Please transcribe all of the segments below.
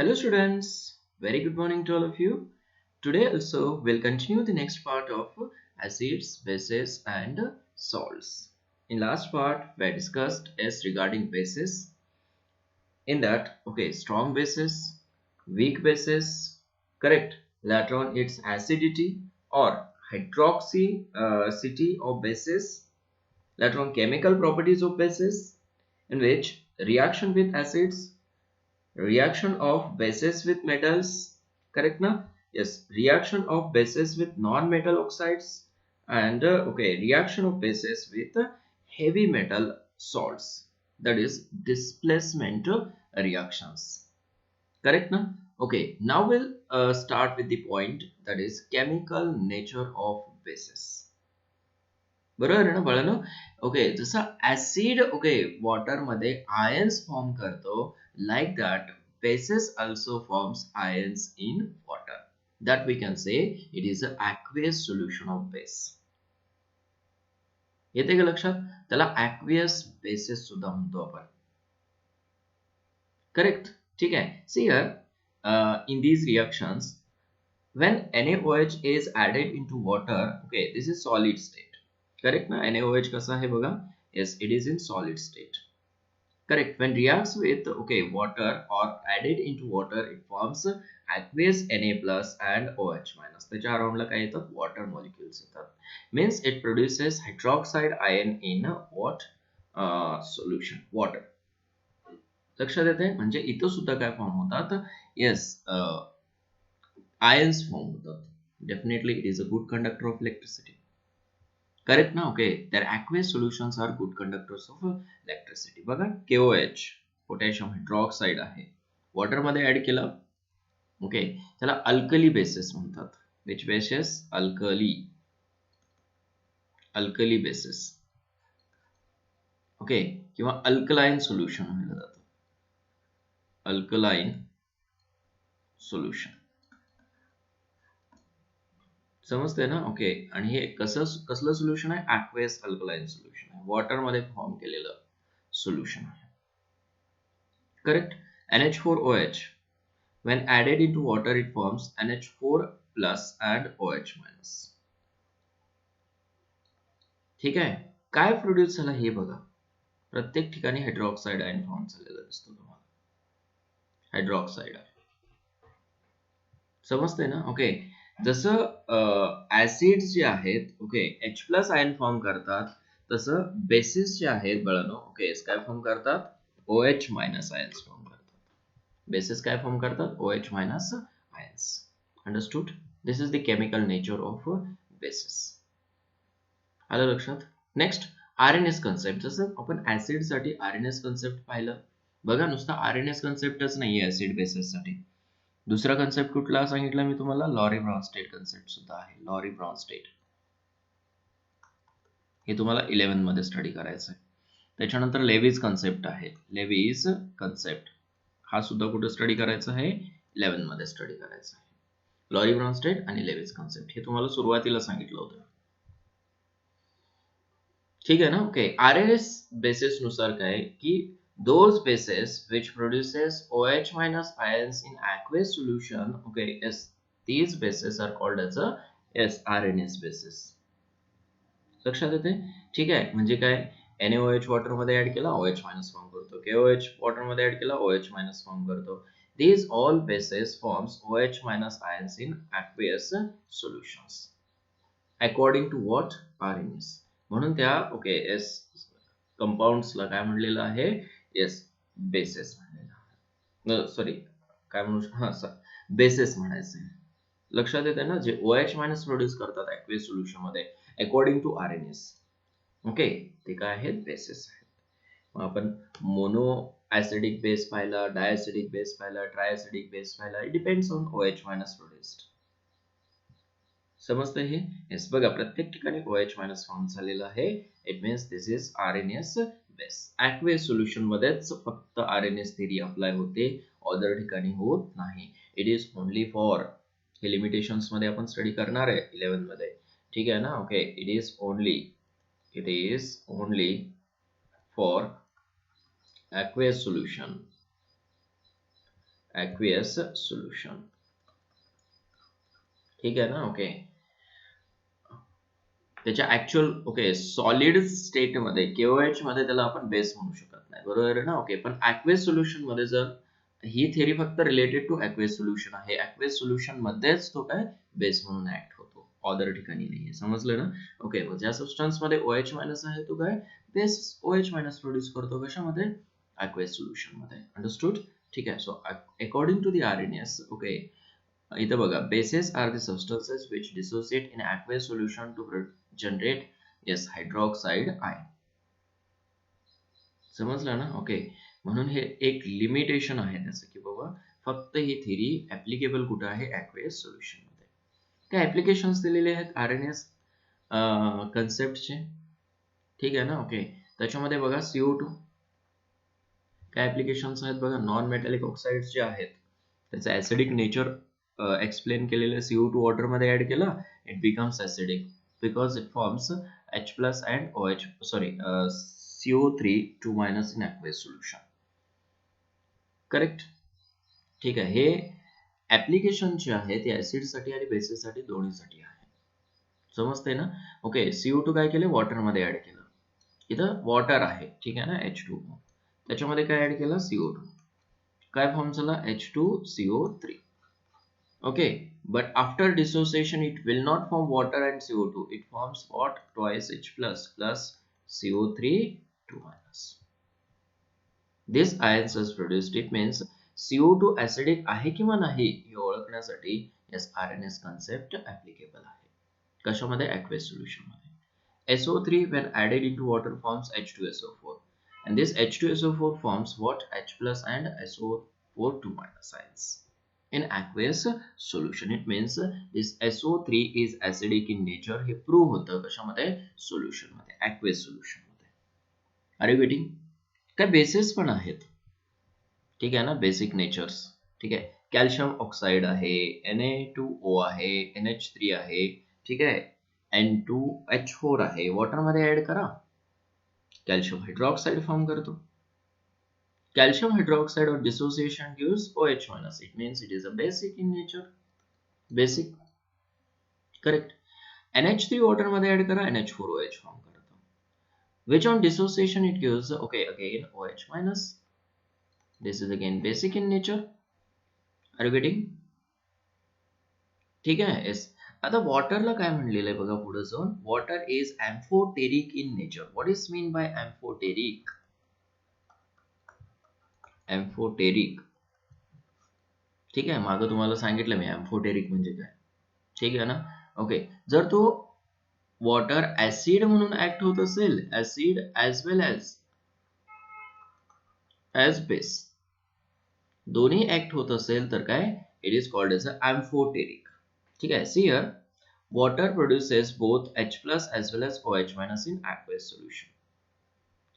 Hello students, very good morning to all of you. Today also we'll continue the next part of acids, bases and salts. In last part we discussed as regarding bases. In that, strong bases, weak bases, correct. Later on its acidity or hydroxycity of bases. Later on chemical properties of bases in which reaction with acids, reaction of bases with metals, correct na? Yes, reaction of bases with non-metal oxides and reaction of bases with heavy metal salts, that is displacement reactions, correct na? Okay, now we'll start with the point, that is chemical nature of bases. बरोबर आहे ना बाळांनो. Okay, जसं acid water मध्ये ions form करतो, like that bases also forms ions in water. That we can say it is a aqueous solution of base. येते का लक्षात? त्याला aqueous bases सुद्धा म्हणतो आपण. करेक्ट? ठीक आहे. See here, in these reactions, when NaOH is added into water, this is solid state. Correct na? NaOH कसा आहे बघा? Yes, it is in solid state. Correct. When reacts with water or added into water, it forms aqueous Na plus and OH minus. त्याच्या अराउंडला काय येतात? Water molecules येतात. Means it produces hydroxide ion in what solution? Water. लक्षात येते? म्हणजे इथं सुद्धा काय फॉर्म होतात? येस, ions फॉर्म होतात. Definitely it is a good conductor of electricity. Correct ना? their aqueous solutions are good conductors of electricity. बघा, KOH पोटॅशियम हायड्रॉक्साइड आहे, वॉटर मध्ये ऍड केलं. त्याला अल्कली बेसिस म्हणतात. Which basis? Alkali basis. किंवा alkaline solution म्हणलं जातं. अल्कलाइन सोल्युशन समजते ना? आणि हे कसलं सोल्युशन आहे? ऍक्वेस अल्कलाइन सोल्युशन आहे, वॉटर मध्ये फॉर्म केलेलं सोल्युशन आहे. Correct. NH4OH when added into water it forms NH4 plus and OH minus. ठीक आहे. काय प्रोड्यूस झालं हे बघा. प्रत्येक ठिकाणी हायड्रॉक्साइड आयन फॉर्म झालेला दिसतो तुम्हाला. हायड्रॉक्साइड आहे, समजते ना? जसं ऍसिड्स जे आहेत H प्लस आयन फॉर्म करतात, तसं बेसिस जे आहेत बाळांनो काय फॉर्म करतात? OH मायनस आयन्स फॉर्म करतात. बेसिस काय फॉर्म करतात? OH minus ions. Understood? This is the chemical nature of basis. आलं लक्षात? Next, RNS concept. जसं आपण ऍसिड साठी RNS कन्सेप्ट पाहिलं बघा. नुसता RNS कन्सेप्टच नाहीये ऍसिड बेसिस साठी. दुसरा कन्सेप्ट कुठला सांगितलं मी तुम्हाला? लॉरी ब्रॉन्स्टेड कन्सेप्ट सुद्धा आहे. लॉरी ब्रॉन्स्टेड हे तुम्हाला 11 मध्ये स्टडी करायचं आहे. त्याच्यानंतर लेविज कन्सेप्ट आहे. लेविज कन्सेप्ट हा सुद्धा कुठे स्टडी करायचा आहे? 11 मध्ये स्टडी करायचा आहे. लॉरी ब्रॉन्स्टेड आणि लेविज कन्सेप्ट हे तुम्हाला सुरुवातीला सांगितलं होतं. ठीक आहे ना? RNS बेसिस नुसार काय की those bases which produces OH minus ions in aqueous solution, yes, these bases are called as RNS bases. लक्षात येते? ठीक आहे. म्हणजे काय? NaOH वॉटर मध्ये ऍड केला, OH मायनस फॉर्म करतो. KOH वॉटर मध्ये ऍड केला, OH मायनस फॉर्म करतो. These all bases forms OH minus ions in aqueous solutions according to what? RNS. म्हणून त्या एस कंपाऊंड्सला काय म्हणलेलं आहे? येस, बेसिस म्हणलेलं. सॉरी, काय म्हणू? बेसिस म्हणायचं. लक्षात येते ना? जे OH मायनस प्रोड्यूस करतात ऍक्वेस सोल्युशन मध्ये अकॉर्डिंग टू RNS, ते काय आहेत? बेसिस आहेत. मग आपण मोनो ऍसिडिक बेस पाहिला, डायसिडिक बेस पाहिला, ट्रायसिडिक बेस पाहिला. It depends on OH minus produced. समजतंय हे? येस, बघा प्रत्येक ठिकाणी OH मायनस फॉर्म झालेला आहे. It means this is RNS base. Aqueous solution मध्येच फक्त RNS थेरी अप्लाय होते, अदर ठिकाणी होत नाही. इट इज ओनली फॉर, हे लिमिटेशन्स मध्ये आपण स्टडी करणार आहे 11 मध्ये. ठीक आहे ना? It is only for aqueous solution aqueous solution. ठीक आहे ना? ओके. त्याच्या ऍक्च्युअल ओके सॉलिड स्टेट मध्ये KOH मध्ये त्याला आपण बेस म्हणू शकत नाही, बरोबर आहे ना? ओके, पण ऍक्वेस सोल्युशन मध्ये जर ही थेरी फक्त रिलेटेड टू ऍक्वेस सोल्युशन आहे, ऍक्वेस सोल्युशन मध्येच तो काय बेस म्हणून ऍक्ट होतो, अदर ठिकाणी नाहीये. समजलं ना? ओके, मग ज्या सबस्टन्स मध्ये OH मायनस आहे तो काय बेस OH मायनस प्रोड्यूस करतो, कशामध्ये? ऍक्वेस सोल्युशन मध्ये. अंडरस्टूड? ठीक आहे. So according to the RNS, okay, इथं बघा, bases are the substances which dissociate in aqueous solution to generate yes hydroxide ion. समजलं ना? ओके, म्हणून हे एक लिमिटेशन आहे त्याचं की बाबा फक्त ही थेरी ऍप्लिकेबल कुठं आहे? aqueous सोल्युशन मध्ये. काय ऍप्लिकेशन्स दिलेले आहेत RNS कन्सेप्टचे? ठीक आहे ना? ओके, त्याच्यामध्ये बघा CO2 काय ऍप्लिकेशन्स आहेत बघा. नॉन मेटॅलिक ऑक्साइड जे आहेत त्याचं ऍसिडिक नेचर एक्सप्लेन केलेलं. CO2 वॉटर मध्ये ऍड केला, it becomes acidic because it forms H plus and OH sorry CO3 2 minus in aqueous solution. Correct? ठीक आहे. हे ऍप्लिकेशन जे आहे ते ऍसिड साठी आणि बेसिस साठी दोन्हीसाठी आहे. समजते ना? ओके, CO2 काय केलं? वॉटर मध्ये ऍड केलं. इथं वॉटर आहे, ठीक आहे ना, H2O. त्याच्यामध्ये काय ऍड केलं? CO2. काय फॉर्म झाला? H2CO3. Okay, but after dissociation it will not form water and CO2. It forms what? Twice H plus plus CO3 2 minus. This ions is produced. It means CO2 acidic आहे किंवा नाही हे ओळखण्यासाठी yes RNS concept applicable आहे. कशामध्ये? aqueous solution मध्ये. SO3 when added into water forms H2SO4, and this H2SO4 forms what? H plus and SO4 2 minus ions in aqueous solution. It means this SO3 is acidic in nature. हे prove होतं कशामध्ये? Solution मध्ये, aqueous solution मध्ये. Are you getting? काय bases पण आहेत, ठीक आहे ना, बेसिक नेचर्स. ठीक आहे, कॅल्शियम ऑक्साइड आहे, Na2O आहे, NH3 आहे, ठीक आहे, N2H4 आहे, वॉटर मध्ये ऍड करा, कॅल्शियम हायड्रॉक्साइड फॉर्म करतो. Calcium hydroxide or dissociation gives OH minus. It means it is a basic in nature. Basic. Correct. NH3 water मध्ये ऍड करा, NH4OH फॉर्म करतो. Which on dissociation it gives? Okay, again OH minus. This is again basic in nature. Are you getting? ठीक आहे. Yes. आता वॉटरला काय म्हणलेलं आहे बघा पुढे जाऊन. Water is amphoteric in nature. What is mean by amphoteric? Amphoteric. ठीक आहे, मागं तुम्हाला सांगितलं मी amphoteric म्हणजे काय. ठीक आहे ना? ओके, जर तो वॉटर ऍसिड म्हणून ऍक्ट होत असेल, acid as well as base दोन्ही ऍक्ट होत असेल तर काय? It is called as amphoteric. ठीक आहे. See here, water produces both H plus as well as OH minus in aqueous solution.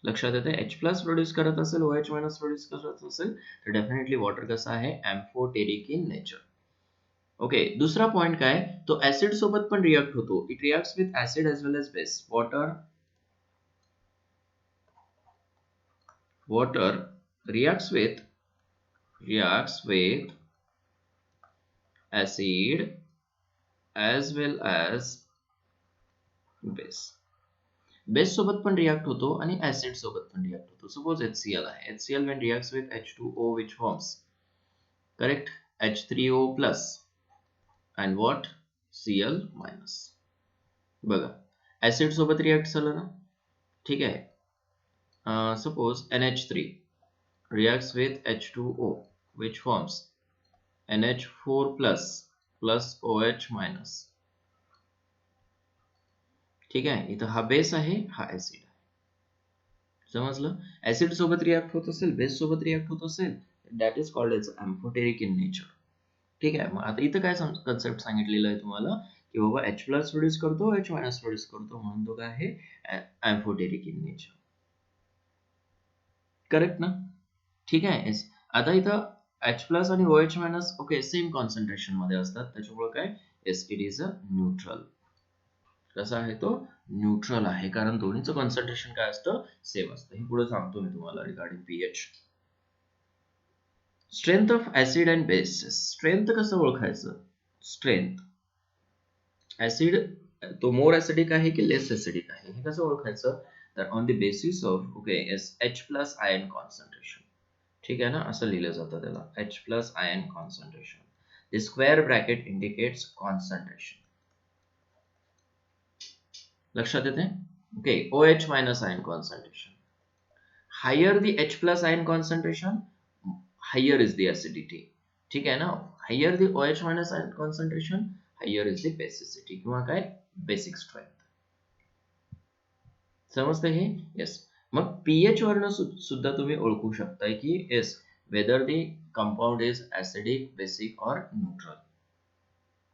लक्षात येते? H प्लस प्रोड्यूस करत असेल, OH मायनस प्रोड्यूस करत असेल तर डेफिनेटली वॉटर कसं आहे? Amphoteric in nature. ओके, दुसरा पॉइंट काय? तो ऍसिड सोबत पण रिएक्ट होतो. It reacts with acid as well as base. Water reacts with acid as well as base. Base सोबत पण रिएक्ट होतो आणि ऍसिड सोबत पण रिएक्ट होतो. सपोज HCl आहे. HCl when reacts with H2O which forms correct H3O plus and what? Cl minus. बघा, acid सोबत रिएक्ट झालं ना, ठीक आहे. Suppose NH3 reacts with H2O which forms NH4 plus plus OH minus. ठीक आहे, इथं हा बेस आहे, हा ऍसिड आहे. समजलं? ऍसिड सोबत रिएक्ट होत असेल, बेस सोबत रिएक्ट होत असेल, that is called as amphoteric in nature. ठीक आहे. मग आता इथं काय कन्सेप्ट सांगितलेलं आहे तुम्हाला की बाबा H प्लस प्रोड्यूस करतो, H मायनस प्रोड्यूस करतो, म्हणून तो काय आहे? Amphoteric in nature. करेक्ट ना? ठीक आहे. आता इथं H प्लस आणि OH minus okay same concentration मध्ये असतात, त्याच्यामुळे काय? It is a neutral. कसा आहे तो? न्यूट्रल आहे, कारण दोन्हीचं कॉन्सन्ट्रेशन काय असतं? सेम असतं. हे पुढे सांगतो मी तुम्हाला regarding pH. Strength of acid and basis. Strength कसं ओळखायचं? स्ट्रेंथ ऍसिड तो मोर ऍसिडिक आहे की लेस ऍसिडिक आहे हे कसं ओळखायचं? तर on the basis of okay S H plus ion concentration. ठीक आहे ना, असं लिहिलं जातं त्याला, H plus ion concentration. The square bracket indicates concentration. लक्षात येते? Okay, O H minus ion concentration. Higher the H plus ion concentration, higher is the acidity. ठीक आहे ना, higher the O H minus ion concentration, higher is the basicity किंवा काय basic strength. समजते हे? Yes. मग पीएच वरनं सुद्धा तुम्ही ओळखू शकताय की yes weather the compound is acidic, basic और न्यूट्रल.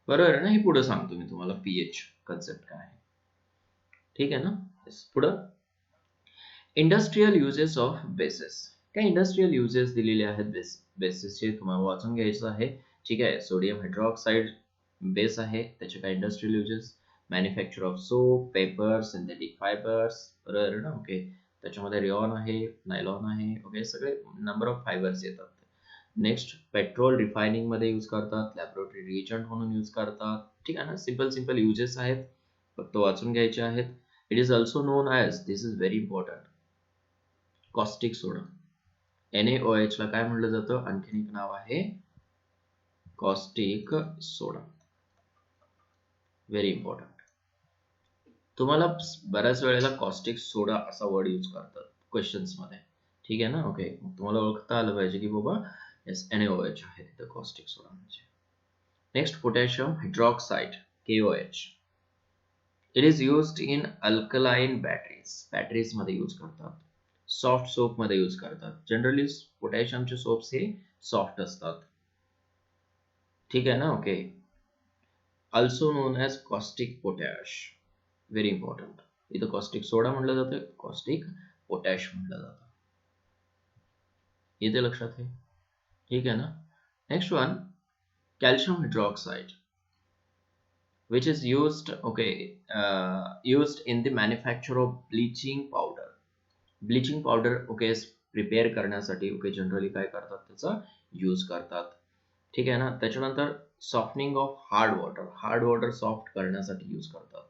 बरोबर आहे ना? हे पुढे सांगतो मी तुम्हाला पीएच कन्सेप्ट काय आहे. ठीक आहे ना? येस. पुढं इंडस्ट्रियल युजेस ऑफ बेसिस. काय इंडस्ट्रियल युजेस दिलेले आहेत बेसिसचे, तुम्हाला वाचून घ्यायचं आहे. ठीक आहे, सोडियम हायड्रॉक्साईड बेस आहे, त्याचे काय industrial uses? Manufacture of soap, paper, synthetic fibres. बरोबर ना? ओके, त्याच्यामध्ये रिऑन आहे, नायलॉन आहे, ओके, सगळे नंबर ऑफ फायबर्स येतात. नेक्स्ट, पेट्रोल रिफायनिंग मध्ये यूज करतात, लॅबोरेटरी रिएजंट म्हणून यूज करतात. ठीक आहे ना, सिंपल सिंपल युजेस आहेत, फक्त वाचून घ्यायचे आहेत. It is also known as, this is very important, caustic soda. NaOH ला काय म्हटलं जातं? आणखीन एक नाव आहे कॉस्टिक सोडा. Very important. तुम्हाला बऱ्याच वेळेला कॉस्टिक सोडा असा वर्ड यूज करतात क्वेश्चन्स मध्ये. ठीक आहे ना? ओके, तुम्हाला ओळखता आलं पाहिजे की बाबा येस NaOH आहे तिथं कॉस्टिक सोडा म्हणजे. Next, potassium hydroxide, KOH. It is used in alkaline batteries. Batteries मध्ये यूज करतात, सॉफ्ट सोप मध्ये यूज करतात. जनरली पोटॅशियमचे सोप्स हे सॉफ्ट असतात. ठीक आहे ना? Okay, also known as caustic potash. Very important. इथं कॉस्टिक सोडा म्हटलं जातं, कॉस्टिक पोटॅश म्हटलं जातं. येते लक्षात आहे? ठीक आहे ना? Next one, calcium hydroxide which is used used in the manufacture of bleaching powder. Bleaching powder okay prepare करण्यासाठी ओके जनरली काय करतात, त्याचा यूज करतात. ठीक आहे ना? त्याच्यानंतर softening of hard water, hard water soft करण्यासाठी यूज करतात.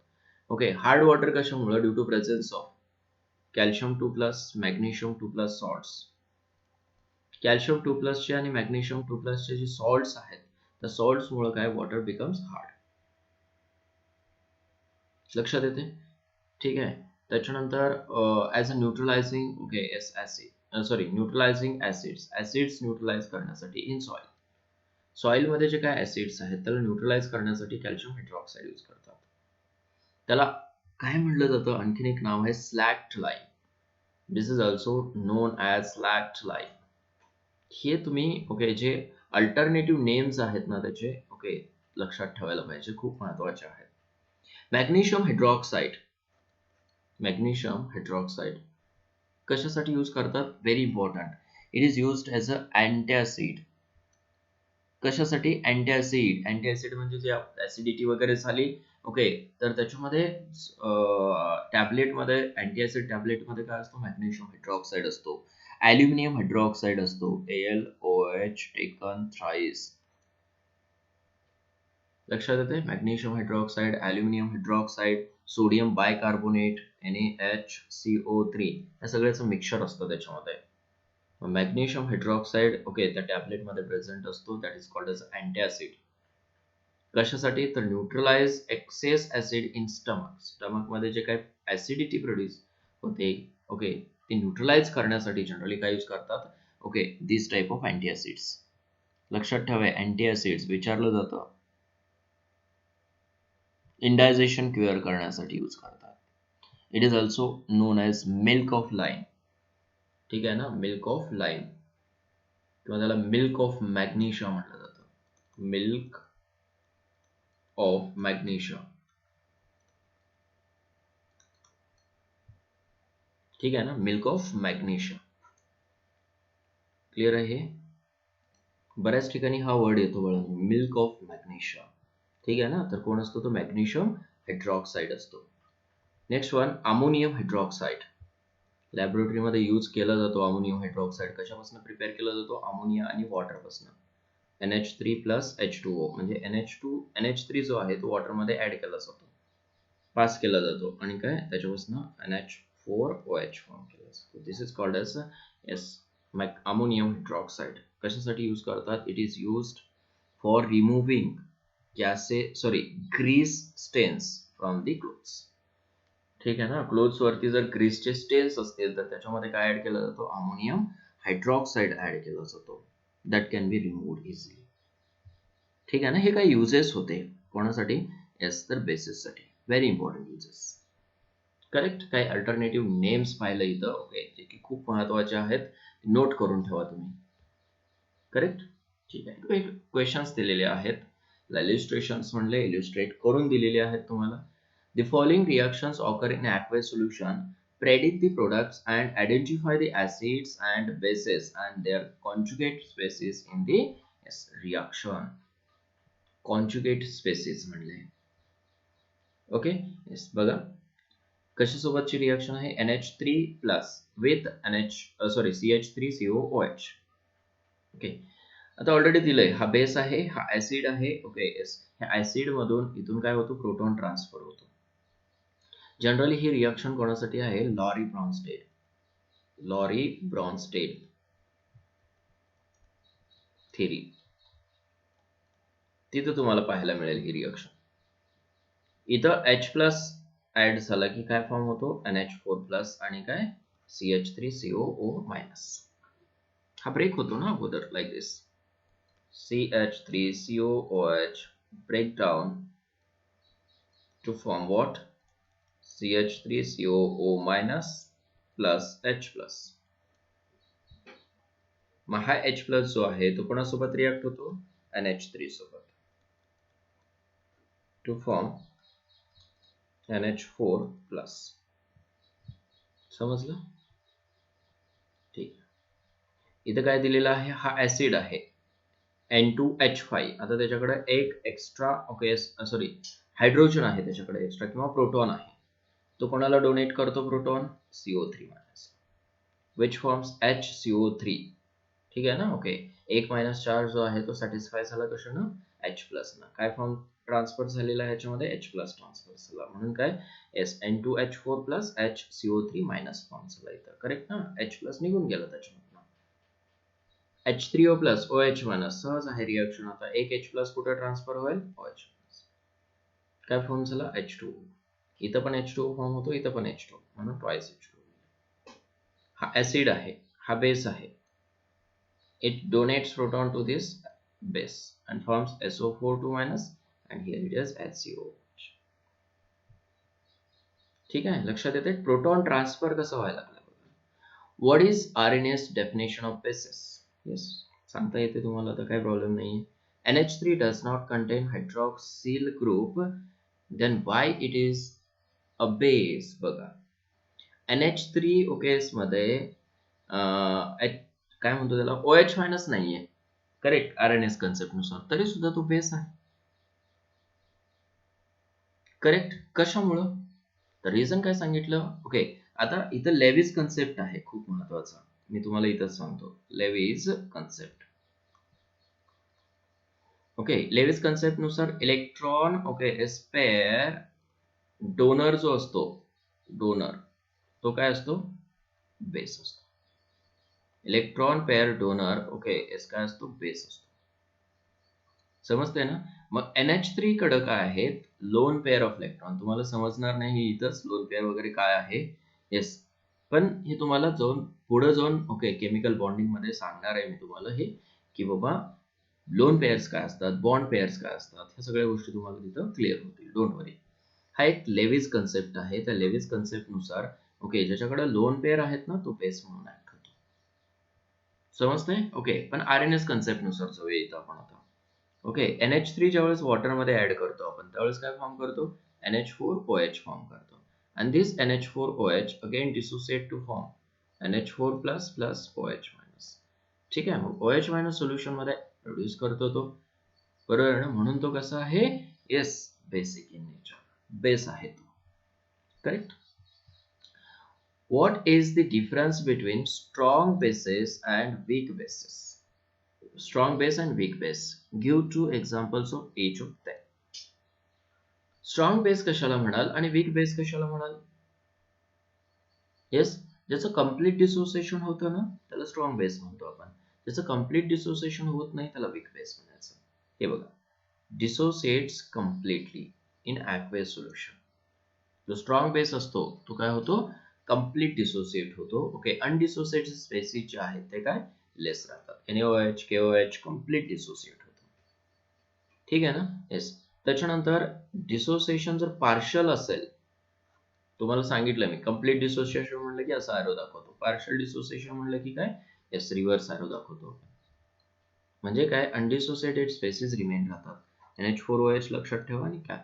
ओके, हार्ड वॉटर कशामुळे? Due to presence of calcium 2+ magnesium 2+ salts. Calcium 2+ चे आणि मॅग्नेशियम 2+ चे जे सॉल्ट्स आहेत, त्या सॉल्ट्स मुळे काय वॉटर बिकम्स हार्ड. लक्षात येते? ठीक आहे. त्याच्यानंतर as a neutralizing okay as acid sorry neutralizing acids neutralize करण्यासाठी इन सॉइल. सॉइलमध्ये जे काय ऍसिड्स आहेत त्याला न्यूट्रलाइज करण्यासाठी कॅल्शियम हायड्रॉक्साईड यूज करतात. त्याला काय म्हटलं जातं? आणखीन एक नाव आहे slaked lime. This is also known as slaked lime. हे तुम्ही ओके जे अल्टरनेटिव्ह नेम्स आहेत ना त्याचे ओके लक्षात ठेवायला पाहिजे, खूप महत्वाचे आहेत. मॅग्नेशियम हायड्रॉक्साईड, मॅग्नेशियम हायड्रॉक्साईड कशासाठी यूज करतात? Very important. It is used as a अँटॅसिड. कशासाठी? अँटॅसिड. अँटॅसिड म्हणजे जे ऍसिडिटी वगैरे झाली ओके तर त्याच्यामध्ये टॅबलेटमध्ये अँटीऍसिड टॅबलेटमध्ये काय असतो? मॅग्नेशियम हायड्रॉक्साईड असतो, ॲल्युमिनियम हायड्रॉक्साईड असतो, AlOH टेकन थ्राइस. लक्षात येते? Magnesium hydroxide, aluminium hydroxide, sodium bicarbonate NaHCO3 या सगळ्याचं मिक्सचर असतं त्याच्यामध्ये. मॅग्नेशियम हायड्रॉक्साईड ओके त्या टॅबलेटमध्ये प्रेझेंट असतो, that is called as antacid. कशासाठी? तर neutralize excess acid in stomach. Stomach मध्ये जे काय ऍसिडिटी प्रोड्यूस होते ओके ते न्यूट्रलाइज करण्यासाठी जनरली काय यूज करतात? Okay this type of antacids. लक्षात ठेवा, अँटीऍसिड्स विचारलं जातं इंडायजेशन क्युअर करण्यासाठी यूज करतात. It is also known as milk of lime. ठीक आहे ना? मिल्क ऑफ लाईन किंवा त्याला मिल्क ऑफ मॅग्नेशियम म्हटलं जातं. Milk of magnesium. ठीक आहे ना? Milk of magnesium. क्लिअर आहे हे? बऱ्याच ठिकाणी हा वर्ड येतो बघा, मिल्क ऑफ मॅग्नेशियम. ठीक आहे ना? तर कोण असतो तो? मॅग्नेशियम हायड्रॉक्साईड असतो. Next one, ammonium hydroxide. लॅबोरेटरीमध्ये यूज केला जातो अमोनियम हायड्रॉक्साईड. कशापासून प्रिपेअर केला जातो? अमोनिया आणि वॉटरपासून. NH3 प्लस H2O म्हणजे NH3 जो आहे तो वॉटरमध्ये ऍड केला जातो, पास केला जातो आणि काय त्याच्यापासून NH4OH फॉर्म केला जातो. This is called as ammonium hydroxide. कशासाठी यूज करतात? It is used for removing grease stains from the clothes. ठीक आहे ना, क्लोथ्स वरती जर ग्रीसचे स्टेन्स असतील तर त्याच्यामध्ये काय ऍड केला जातो? अमोनियम हायड्रॉक्साईड ऍड केला जातो. That can be removed easily. ठीक आहे ना, हे काय युजेस होते कोणासाठी? येस, तर बेसिससाठी. Very important uses. करेक्ट. काही अल्टरनेटिव्ह नेम्स पाहिलं इथं, ओके, जे की खूप महत्वाचे आहेत, नोट करून ठेवा तुम्ही. करेक्ट. ठीक आहे. क्वेश्चन्स दिलेले आहेत, इलिस्ट्रेशन्स म्हणले, इलिस्ट्रेट करून दिलेले आहेत तुम्हाला. The following reactions occur in aqueous solution. Predict the products and identify the acids and bases and their conjugate species in the reaction. Conjugate species म्हणले. Okay, yes. बघा कशासोबतची रिएक्शन आहे? NH3 plus with CH3COOH. Okay, आता already दिलंय, हा base आहे, हा acid आहे. Okay, yes. ह्या ऍसिड मधून इथून काय होतो? प्रोटॉन ट्रान्सफर होतो. जनरली ही रिएक्शन कोणासाठी आहे? Lowry Bronsted theory. तिथं तुम्हाला पाहायला मिळेल ही रिएक्शन. इथं H प्लस ऍड झाला की काय फॉर्म होतो? NH4 प्लस आणि काय? CH3COO minus. हा ब्रेक होतो ना अगोदर, like this. CH3COOH break down to form what? CH3COO minus plus H plus. मग हा H प्लस जो आहे तो कोणासोबत रिॲक्ट होतो? NH3 सोबत, टू फॉर्म NH4 प्लस. समजलं? ठीक. इथं काय दिलेलं आहे? हा ऍसिड आहे N2H5. आता त्याच्याकडे एक एक्स्ट्रा, ओके हायड्रोजन आहे त्याच्याकडे एक्स्ट्रा, किंवा प्रोटॉन आहे. तो कोणाला डोनेट करतो proton? CO3 minus, which forms HCO3. ठीक आहे ना. ओके, एक मायनस चार्ज जो आहे तो सॅटिस्फाय झाला कशानं? H प्लस ना. काय फॉर्म ट्रान्सफर झालेला आहे याच्यामध्ये? H प्लस ट्रान्सफर झाला, म्हणून काय? N2H4 plus HCO3 minus form झाला इथं. करेक्ट ना. H प्लस निघून गेला त्याच्यामधून. H3O प्लस OH मायनस, सहज आहे रिएक्शन. आता एक H प्लस कुठे ट्रान्सफर होईल? OH plus. काय फॉर्म झाला? H2O. इथं पण H2O फॉर्म होतो, इथं पण H2O, म्हणून ट्वाइस H2O. हा ऍसिड आहे, हा बेस आहे. It donates proton to this base and forms SO4 2 minus, and here it is HCOH. ठीक आहे, लक्षात येते? प्रोटॉन ट्रान्सफर कसं व्हायला लागलं. What is RNA's definition of bases? Yes, सांगता येते तुम्हाला, तर काही प्रॉब्लेम नाही. NH3 does not contain hydroxyl group, then why it is a base? बघा, NH3 ओकेस मध्ये काय म्हणतो त्याला? OH मायनस नाहीये. करेक्ट, RNA's कन्सेप्ट नुसार, तरी सुद्धा तो बेस आहे. करेक्ट. कशामुळं? तर रिझन काय सांगितलं? ओके, आता इथं लेविस कन्सेप्ट आहे, खूप महत्वाचा. मी तुम्हाला इथंच सांगतो, Lewis concept. Okay, Lewis concept नुसार इलेक्ट्रॉन, ओके, स्पेअर डोनर जो असतो, डोनर तो काय असतो? बेस असतो. इलेक्ट्रॉन पेअर डोनर, ओके, काय असतो? बेस असतो. समजते ना. मग NH3 कडे काय आहेत? Lone pair of electron. तुम्हाला समजणार नाही इथंच लोन पेअर वगैरे काय आहे. येस, पण हे तुम्हाला पुढे जाऊन ओके केमिकल बॉन्डिंग मध्ये सांगणार आहे मी तुम्हाला हे, की बाबा लोन पेअर्स काय असतात, बॉन्ड पेअर्स काय असतात, ह्या सगळ्या गोष्टी तुम्हाला तिथं क्लिअर होतील. डोंट वरी. हा एक लेविस कन्सेप्ट आहे. त्या लेविस कन्सेप्ट नुसार ओके ज्याच्याकडे लोन पेअर आहेत ना, तो बेस म्हणून ऍक्ट होतो. समजतंय? ओके, पण RNA's कन्सेप्ट नुसार जाऊया इथं आपण आता. ओके, NH3 ज्यावेळेस वॉटरमध्ये ऍड करतो आपण, त्यावेळेस काय फॉर्म करतो? NH4OH फॉर्म करतो. आणि this NH4OH again dissociate to form NH4 plus plus OH minus. ठीक आहे, मग OH मायनस सोल्युशन मध्ये प्रोड्यूस करतो तो, बरोबर आहे ना. म्हणून तो कसा आहे? Yes, basic in nature, base आहे तो. Correct. What is the difference between strong bases and weak bases? Strong base and weak base. Give two examples of each of them. Strong base कशाला म्हणाल आणि वीक बेस कशाला म्हणाल? Yes, ज्याचं complete dissociation होतं ना त्याला स्ट्रॉंग बेस म्हणतो आपण. ज्याचं कम्प्लीट डिसोसिएशन होत नाही त्याला वीक बेस म्हणायचं. हे बघा, dissociates completely in aqueous solution. जो स्ट्रॉंग बेस असतो तो काय होतो? कम्प्लीट डिसोसिएट होतो. ओके, अनडिसोसिएटेड स्पेसिस जे आहेत ते काय लेस राहतात. NaOH KOH कम्प्लीट डिसोसिएट होतो. ठीक आहे ना? येस. त्याच्यानंतर डिसोसिएशन जर पार्शल असेल, तुम्हाला सांगितलं मी कम्प्लीट डिसोसिएशन म्हणलं की असा ॲरो दाखवतो. पार्शल डिसोसिएशन म्हणलं की काय? येस, रिव्हर्स ॲरो दाखवतो. म्हणजे काय? अनडिसोसिएटेड स्पेसिस रिमेन राहतात. NH4OH लक्षात ठेवा आणि काय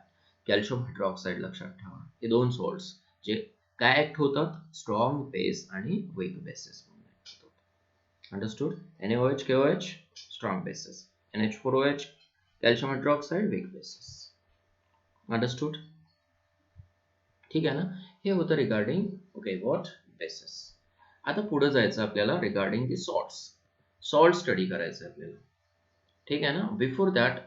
कॅल्शियम हायड्रॉक्साईड लक्षात ठेवा. हे दोन सॉल्ट्स जे काय ऍक्ट होतात? स्ट्रॉंग बेस आणि वीक बेसेस म्हणून ऍक्ट होतात. Understood? NaOH KOH strong bases, NH4OH calcium hydroxide weak bases. Understood? ठीक आहे ना? हे होतं रिगार्डिंग ओके व्हॉट बेसेस. आता पुढे जायचं आपल्याला regarding the salts. Salt study करायचं आपल्याला. ठीक आहे ना? Before that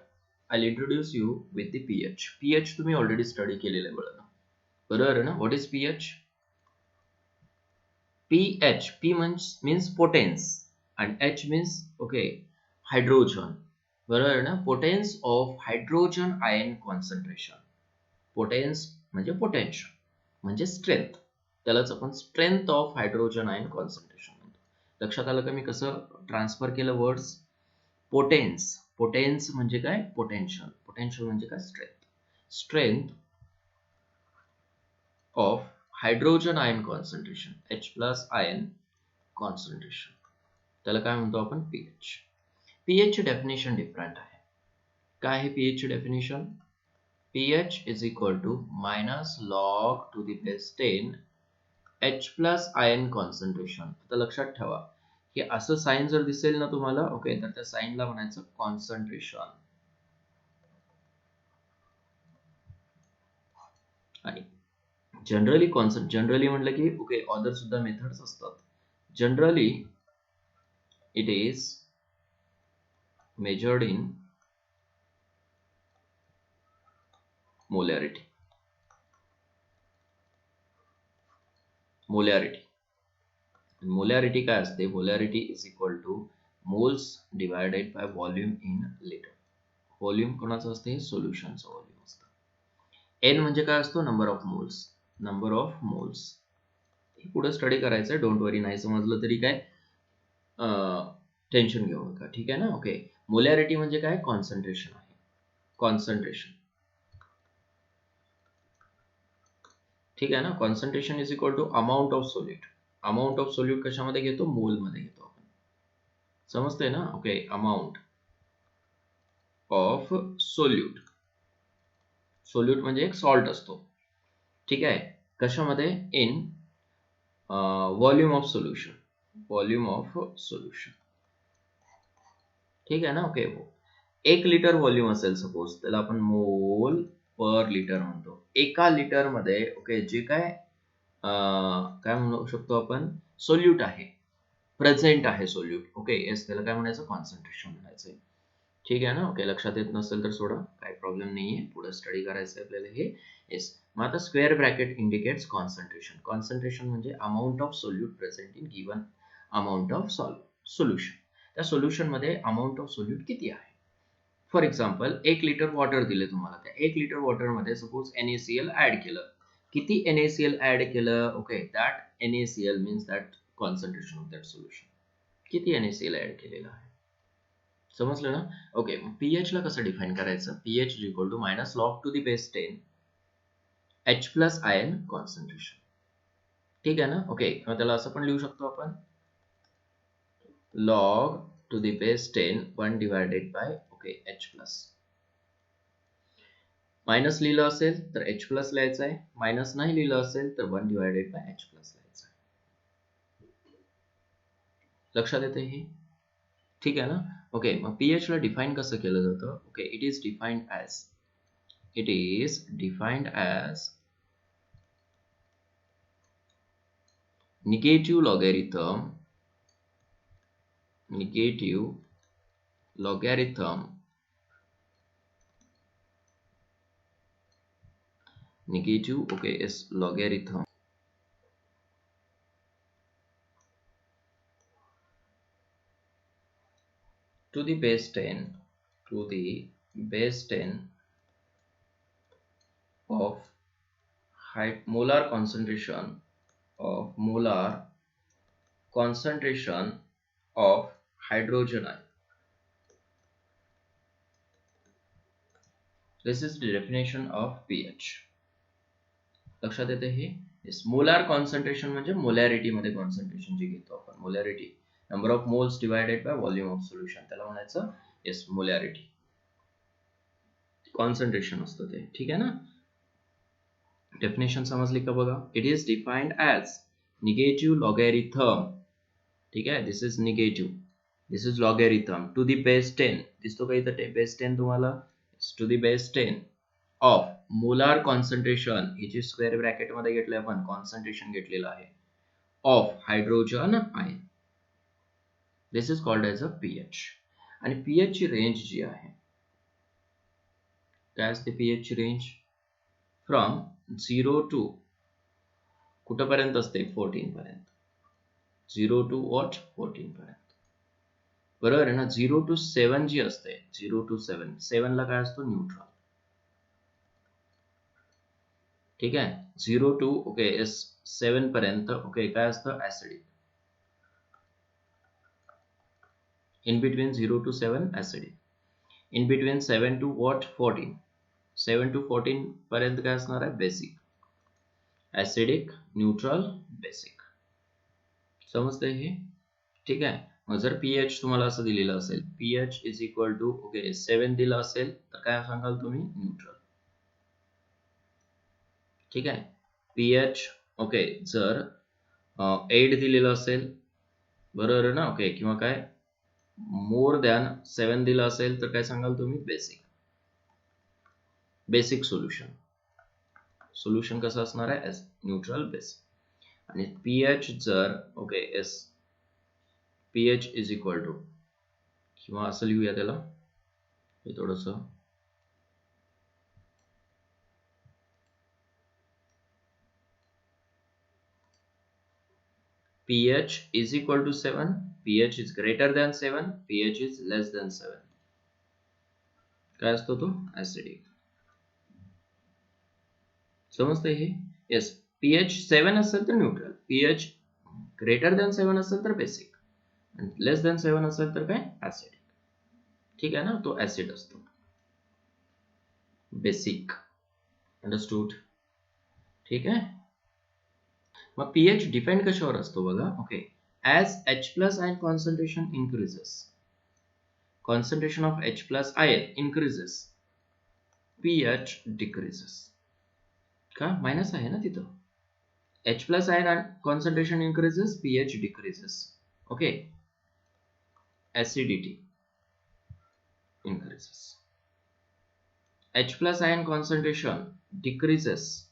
I introduce you with the pH. pH तुम्ही ऑलरेडी स्टडी केलेलं आहे बरोबर आहे ना? What is pH? pH, P means potence आणि H मीन्स ओके हायड्रोजन. बरोबर आहे ना? Potence of hydrogen ion concentration. Potence म्हणजे पोटेन्शियल म्हणजे स्ट्रेंथ. त्यालाच आपण strength of hydrogen ion concentration म्हणतो. लक्षात आलं का मी कसं ट्रान्सफर केलं वर्ड्स? पोटेन्स, पोटेन्स म्हणजे काय? पोटेन्शियल. पोटेन्शियल म्हणजे काय? Strength. Strength of hydrogen ion concentration, H+ ion concentration, त्याला काय म्हणतो आपण? pH. pH ची डेफिनेशन डिफरंट आहे. काय आहे pH ची definition? pH is equal to minus log to the base 10 H+ ion concentration. आता लक्षात ठेवा की असं साइन जर दिसेल ना तुम्हाला ओके तर त्या साइनला म्हणायचं कॉन्सन्ट्रेशन. आणि जनरली म्हटलं की ओके अदर सुद्धा मेथड्स असतात. Generally it is measured in molarity. Molarity काय असते? Molarity is equal two moles divided by volume in litre. Volume कोणाचं असते? सोल्युशनचं व्हॉल्यूम असतं. एन म्हणजे काय असतो? Number of moles. Number of moles हे पुढे स्टडी करायचं आहे. डोंट वरी, नाही समजलं तरी काय टेन्शन घेऊ नका. ठीक आहे ना? ओके, मोलॅरिटी म्हणजे काय? कॉन्सन्ट्रेशन आहे. कॉन्सन्ट्रेशन. ठीक आहे ना? Concentration is equal to amount of solute. Amount of solute कशामध्ये घेतो? मोल मध्ये घेतो आपण. समजतंय ना? Okay, amount of solute. Solute म्हणजे एक सॉल्ट असतो. ठीक आहे, कशामध्ये? In volume of solution. Volume of solution. ठीक आहे ना? ओके, 1 लिटर व्हॉल्यूम असेल सपोज, त्याला आपण मोल पर लिटर म्हणतो. एका लिटर मध्ये ओके जे काय म्हणू शकतो आपण? सोल्यूट आहे, प्रेझेंट आहे सोल्यूट. ओके, येस, त्याला काय म्हणायचं? कॉन्सन्ट्रेशन म्हणायचं. ठीक आहे ना? ओके, लक्षात येत नसेल तर सोडा, काही प्रॉब्लेम नाहीये. पुढे स्टडी करायचं आपल्याला हे. येस, मग आता square bracket indicates concentration. Concentration म्हणजे amount of solute present in given amount of solution. त्या सोल्युशन मध्ये अमाऊंट ऑफ सोल्यूट किती आहे? फॉर एक्झाम्पल 1 लिटर वॉटर दिले तुम्हाला. त्या 1 लिटर वॉटर मध्ये सपोज NaCl ऍड केलं. किती NaCl ऍड केलं? Okay, that NaCl means that concentration of that solution. किती NaCl ऍड केलेलं आहे? समजलं ना? ओके, pH ला कसं डिफाइन करायचं? pH is equal to minus log to the base 10 H+ ion concentration. ठीक आहे ना? ओके, मग त्याला असं पण लिहू शकतो आपण log to the base 10 1 divided by okay H+. Minus लिहिलं असेल तर H+ लिहायचं आहे. मायनस नाही लिहिलं असेल तर 1 divided by H+ लिहायचं आहे. लक्षात येते हे? ठीक आहे ना? ओके, मग pH ला डिफाइन कसं केलं जातं? Okay, it is defined as negative logarithm is logarithm to the base 10 of molar concentration of hydrogen ion. This is the definition of pH. लक्षात येते हे. येस, मोलार कॉन्सन्ट्रेशन म्हणजे मोलॅरिटी मध्ये कॉन्सन्ट्रेशन जे घेतो आपण, molarity number of moles divided by volume of solution, त्याला म्हणायचं येस मोलॅरिटी. कॉन्सन्ट्रेशन असतं ते, ठीक आहे ना. डेफिनेशन समजली का बघा. It is defined as negative logarithm, ठीक आहे. This is negative, this is logarithm to the base 10. दिसतो का इथं बेस 10 तुम्हाला. To the base 10 of molar concentration, ही जी स्क्वेअर ब्रॅकेट मध्ये घेतले आपण कॉन्सन्ट्रेशन घेतलेलं आहे, of hydrogen ion. This is called as a pH. आणि पीएच ची रेंज जी आहे, काय असते पीएच ची रेंज? फ्रॉम 0 टू कुठपर्यंत असते? 14 पर्यंत. 0 टू वॉट? 14 पर्यंत. बरोबर आहे ना. 0 टू 7 जी असते, 0 टू 7 ला काय असतो? न्यूट्रल. ठीक आहे. 0 टू 7 पर्यंत काय असतं? Acidic. In between 0 to 7 acidic. In between 7 to what? 14. 7 to 14 पर्यंत काय असणार आहे? बेसिक. Acidic, neutral, basic. समजतंय हे? ठीक आहे. मग जर पीएच तुम्हाला असं दिलेलं असेल, पीएच इज इक्वल टू 7 दिलं असेल तर काय सांगाल तुम्ही? न्यूट्रल. ठीक आहे. पीएच जर 8 दिलेलं असेल, बरोबर आहे ना. किंवा काय मोर दॅन 7 दिलं असेल तर काय सांगाल तुम्ही? बेसिक. बेसिक सोल्युशन कसं असणार आहे? Neutral, basic. आणि पीएच जर पीएच इज इक्वल टू, किंवा असं लिहूया त्याला, हे थोडस pH is equal to 7, pH is greater than 7, pH is less than 7. काय असतो तो? ऍसिडिक. समजतंय हे? येस. pH 7 असेल तर न्यूट्रल, pH ग्रेटर दॅन 7 असेल तर बेसिक, आणि लेस दॅन 7 असेल तर काय? ऍसिडिक. ठीक आहे ना. तो ऍसिड असतो. बेसिक. अंडरस्टूड? ठीक आहे. मग पीएच डिपेंड कशावर असतो बघा. As H plus ion concentration increases, concentration of H plus ion increases, pH decreases. का? मायनस आहे ना तिथं. H plus ion concentration increases, pH decreases. Acidity increases. H plus ion concentration decreases,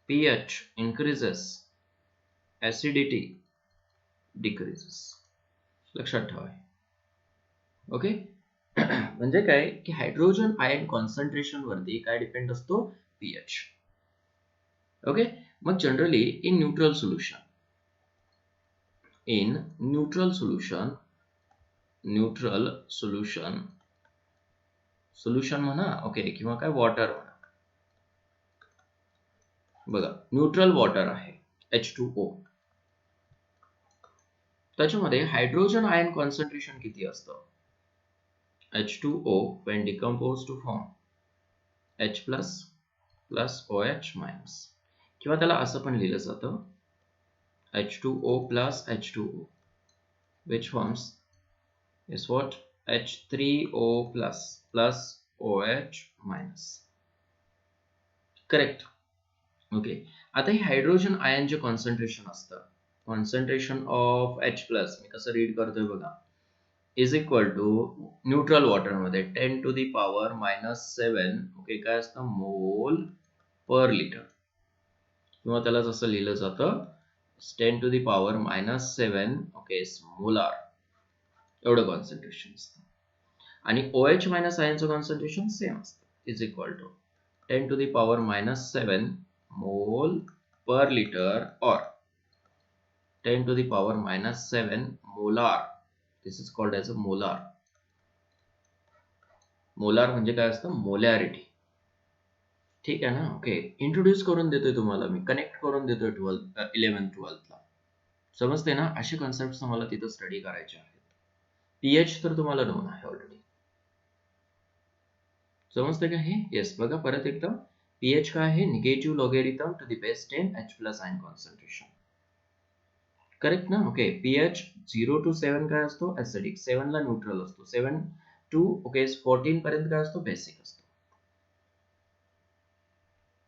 pH increases, acidity decreases. लक्षात ठेवा. म्हणजे काय की hydrogen ion concentration वरती काय डिपेंड असतो? पीएच. मग जनरली इन न्यूट्रल सोल्युशन म्हणा, किंवा काय वॉटर म्हणा. बघा, न्यूट्रल वॉटर आहे H2O. त्याच्यामध्ये हायड्रोजन आयन कॉन्सन्ट्रेशन किती असतं? H2O when decomposed to form H plus plus OH minus, किंवा त्याला असं पण लिहिलं जातं H2O plus H2O, which forms is what? H3O plus plus OH minus. Correct. आता हे हायड्रोजन आयन जे कॉन्सन्ट्रेशन असतं, कॉन्सन्ट्रेशन ऑफ H प्लस, मी कसं रीड करतोय बघा, is equal to neutral water मध्ये 10 to the power -7 काय असतं? मोल पर लिटर, किंवा त्याला जसं लिहिलं जातं is 10 to the power minus 7 okay molar एवढं कॉन्सन्ट्रेशन असतं आणि OH मायनस आयनचं कॉन्सन्ट्रेशन सेम असतं is equal to 10 to the power minus 7 mole per liter or 10 to the power minus 7 molar. This is called as a molar. Molar म्हणजे काय असतं molarity. ठीक आहे ना ओके इंट्रोड्यूस करून देतोय तुम्हाला मी कनेक्ट करून देतोय 11th 12th ला समजते ना असे कॉन्सेप्ट तुम्हाला तिथं स्टडी करायचे आहेत. पीएच तर तुम्हाला नोन आहे ऑलरेडी समजते का हे येस बघा परत एकदा पीएच काय आहे negative logarithm to the base 10 H plus ion concentration correct ना ओके पीएच 0 to 7 काय असतो ऍसिडिक 7 ला न्यूट्रल असतो 7 to ओके 14 पर्यंत काय असतो बेसिक असतो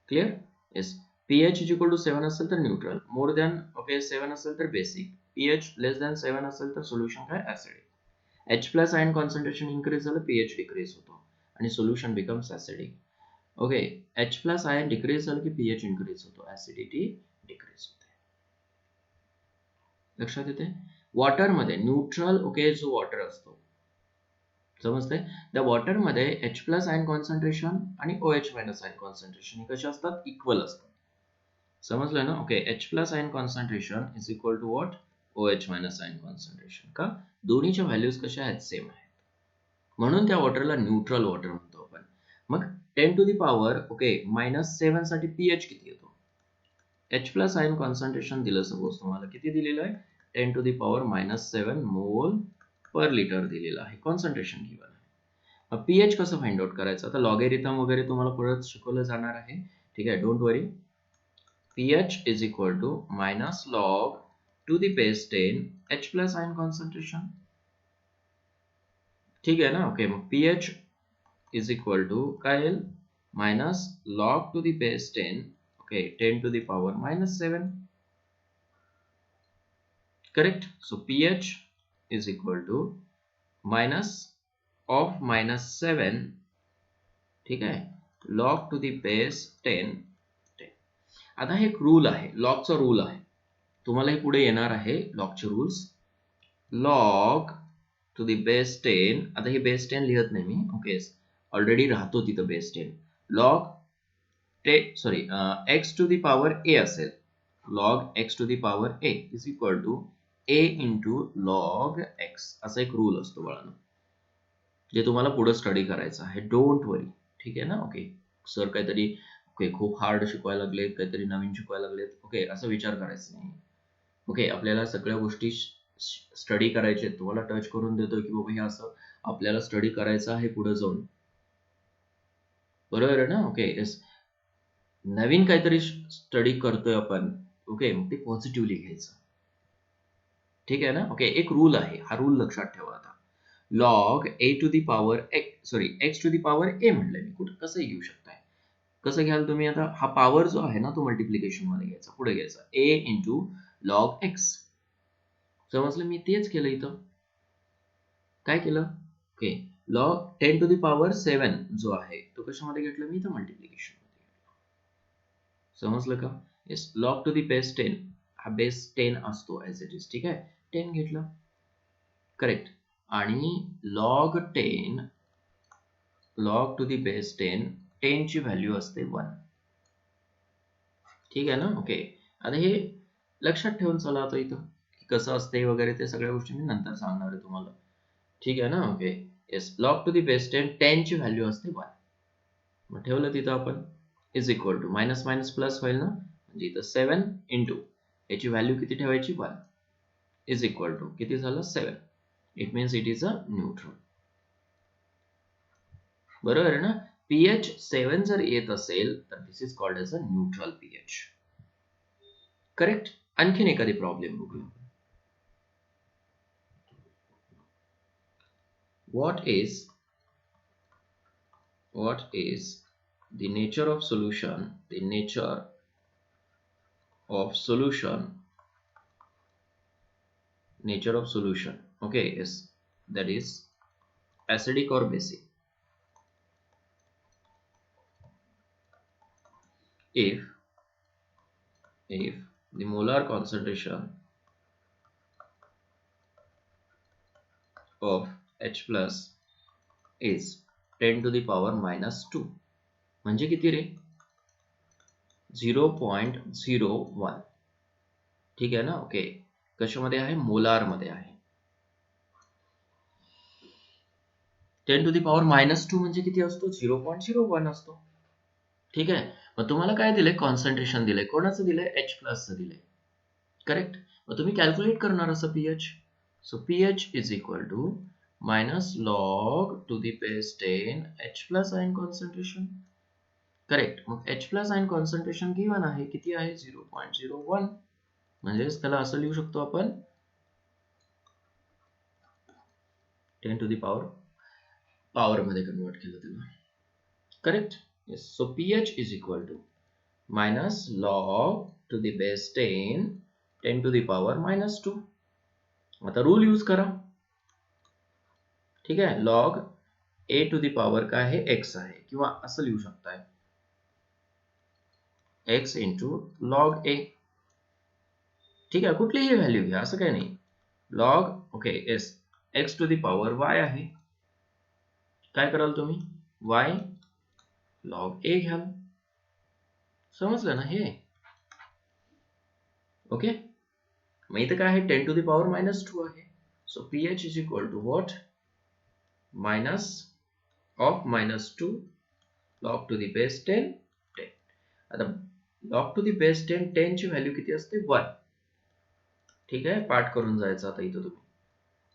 clear yes pH is equal to 7 असेल तर न्यूट्रल मोर दॅन ओके 7 असेल तर बेसिक pH लेस दॅन 7 असेल तर सोल्युशन काय acidic H plus ion concentration increase झालं pH डिक्रीज होतो आणि solution becomes acidic okay H plus ion decrease झालं की pH इन्क्रीज होतो ऍसिडिटी डिक्रीज होते लक्षात येते वॉटर मध्ये न्यूट्रल ओके जो वॉटर असतो समजते त्या वॉटर मध्ये H प्लस आयन कॉन्सन्ट्रेशन आणि OH मायनस आयन कॉन्सन्ट्रेशन हे कसे असतात इक्वल असतात समजलं ना okay H plus ion concentration is equal to what OH minus ion concentration का दोन्हीच्या व्हॅल्यूज कशा आहेत सेम आहेत म्हणून त्या वॉटरला न्यूट्रल वॉटर म्हणतो आपण मग 10 टू द पॉवर ओके -7 साठी pH किती येतो H प्लस आयन कॉन्सन्ट्रेशन दिलं सपोज तुम्हाला किती दिलेलं आहे 10 टू द पॉवर -7 मोल पर लिटर दिलेलं आहे कॉन्सन्ट्रेशन गिवन आहे मग pH कसं फाइंड आउट करायचं आता लॉगॅरिथम वगैरे तुम्हाला परत शिकवलं जाणार आहे ठीक आहे don't worry pH is equal to minus log to the base 10 H plus ion concentration ठीक आहे ना ओके मग pH is equal to काय येईल minus log to the base 10 okay 10 to the power -7 correct so pH is equal to minus of -7 ठीक आहे log to the base 10 आता हे एक रूल आहे लॉगचा रूल आहे तुम्हाला हे पुढे येणार आहे लॉगचे rules log to the base 10 आता हे बेस 10 लिहत नाही मी ओके ऑलरेडी राहतो तिथं base 10 log x to the power a असेल log x to the power a is equal to a into log x असा एक रूल असतो बाळांनो जे तुम्हाला पुढे स्टडी करायचं आहे डोंट वरी ठीक आहे ना ओके सर काहीतरी ओके खूप हार्ड शिकवायला लागलेत काहीतरी नवीन शिकवायला लागलेत ओके असं विचार करायचं नाही ओके आपल्याला सगळ्या गोष्टी स्टडी करायचे तुम्हाला टच करून देतो की बाबा हे असं आपल्याला स्टडी करायचं आहे पुढे जाऊन बरोबर आहे ना ओके येस नवीन काहीतरी स्टडी करतोय आपण ओके मग ते पॉझिटिव्हली घ्यायचं ठीक आहे ना ओके एक रूल आहे हा रूल लक्षात ठेवा आता log a to the power x to the power a म्हटलंय मी कुठं कसंही घेऊ शकताय कसं घ्याल तुम्ही आता हा पॉवर जो आहे ना तो मल्टिप्लिकेशन मध्ये घ्यायचा पुढे घ्यायचा a इंटू लॉग x समजलं मी तेच केलं इथं काय केलं okay log 10 to the power 7 जो आहे तो कशामध्ये घेतला मी इथं मल्टिप्लिकेशन मध्ये समजलं का yes log to the base 10 हा बेस 10 असतो ऍज इट इज ठीक आहे 10 घेतलं करेक्ट आणि log 10 log to the base 10 ची व्हॅल्यू असते 1 ठीक आहे ना ओके आता हे लक्षात ठेवून चला आता इथं कसं असते वगैरे ते सगळ्या गोष्टी मी नंतर सांगणार आहे तुम्हाला ठीक आहे ना okay yes log to the base 10 ची व्हॅल्यू असते 1 मग ठेवलं तिथं आपण इज equal to minus minus plus होईल ना म्हणजे इथं 7 इंटू याची व्हॅल्यू किती ठेवायची 1 इज इक्वल टू किती झालं 7 it means it is a neutral बरोबर आहे ना pH 7 जर येत असेल तर this is called as a neutral pH correct आणखीन एखादी प्रॉब्लेम बघूया what is the nature of solution okay yes that is acidic or basic if the molar concentration of H plus is 10 to the power minus 2 म्हणजे किती रे 0.01 ठीक आहे ना okay कशामध्ये आहे मोलार मध्ये आहे 10 टू दी पॉवर मायनस 2 म्हणजे किती असतो 0.01 असतो ठीक आहे मग तुम्हाला काय दिलंय कॉन्सन्ट्रेशन दिलंय कोणाचं दिलंय H प्लसचं दिलंय करेक्ट मग तुम्ही कॅल्क्युलेट करणार असं pH so pH is equal to minus log to the base 10 H plus ion concentration correct मग H plus ion concentration given आहे किती आहे 0.01 म्हणजेच त्याला असं लिहू शकतो आपण 10 टू दी पॉवर मध्ये कन्वर्ट केलं त्याला correct yes so pH is equal to minus log to the base 10 to the power minus 2 आता रूल यूज करा ठीक आहे log a to the power काय आहे x आहे किंवा असं लिहू शकताय x into log a ठीक आहे कुठलीही व्हॅल्यू घ्या असं काही नाही log okay yes x to the power y आहे काय कराल तुम्ही y log a घ्याल समजलं ना हे ओके मग इथं काय आहे 10 टू द पॉवर मायनस 2 आहे so pH is equal to what minus of minus 2 log to the base 10 आता log टू द बेस 10 ची व्हॅल्यू किती असते 1 ठीक आहे पाठ करून जायचं आता इथं तुम्ही